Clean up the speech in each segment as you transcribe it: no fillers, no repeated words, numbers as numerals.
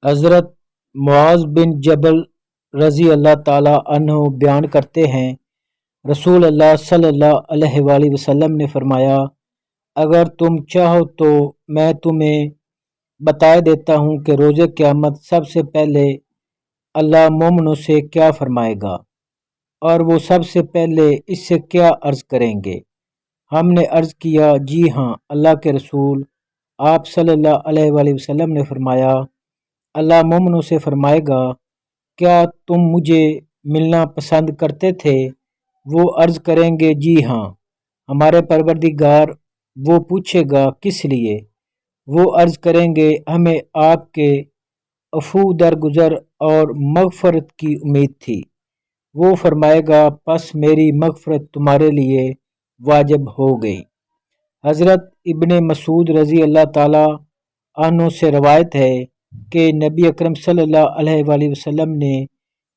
حضرت معاذ بن جبل رضی اللہ تعالی عنہ بیان کرتے ہیں، رسول اللہ صلی اللہ علیہ وآلہ وسلم نے فرمایا، اگر تم چاہو تو میں تمہیں بتا دیتا ہوں کہ روز قیامت سب سے پہلے اللہ مومنوں سے کیا فرمائے گا، اور وہ سب سے پہلے اس سے کیا عرض کریں گے۔ ہم نے عرض کیا، جی ہاں اللہ کے رسول۔ آپ صلی اللہ علیہ وآلہ وسلم نے فرمایا، اللہ مومنوں سے فرمائے گا، کیا تم مجھے ملنا پسند کرتے تھے؟ وہ عرض کریں گے، جی ہاں ہمارے پروردگار۔ وہ پوچھے گا، کس لیے؟ وہ عرض کریں گے، ہمیں آپ کے عفو درگزر اور مغفرت کی امید تھی۔ وہ فرمائے گا، پس میری مغفرت تمہارے لیے واجب ہو گئی۔ حضرت ابن مسعود رضی اللہ تعالی عنہ سے روایت ہے کہ نبی اکرم صلی اللہ علیہ وآلہ وسلم نے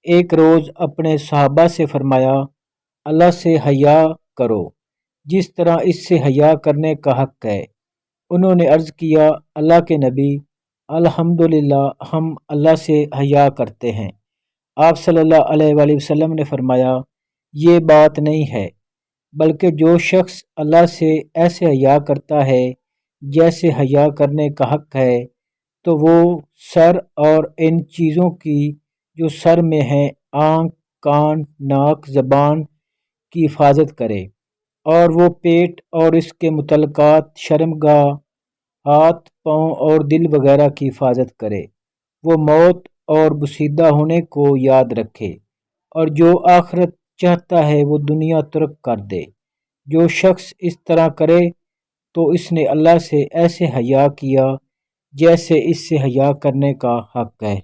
ایک روز اپنے صحابہ سے فرمایا، اللہ سے حیا کرو جس طرح اس سے حیا کرنے کا حق ہے۔ انہوں نے عرض کیا، اللہ کے نبی، الحمدللہ ہم اللہ سے حیا کرتے ہیں۔ آپ صلی اللہ علیہ وآلہ وسلم نے فرمایا، یہ بات نہیں ہے، بلکہ جو شخص اللہ سے ایسے حیا کرتا ہے جیسے حیا کرنے کا حق ہے، تو وہ سر اور ان چیزوں کی جو سر میں ہیں، آنکھ، کان، ناک، زبان کی حفاظت کرے، اور وہ پیٹ اور اس کے متعلقات، شرمگاہ، ہاتھ، پاؤں اور دل وغیرہ کی حفاظت کرے۔ وہ موت اور بوسیدہ ہونے کو یاد رکھے، اور جو آخرت چاہتا ہے وہ دنیا ترک کر دے۔ جو شخص اس طرح کرے تو اس نے اللہ سے ایسے حیا کیا جیسے اس سے حیا کرنے کا حق ہے۔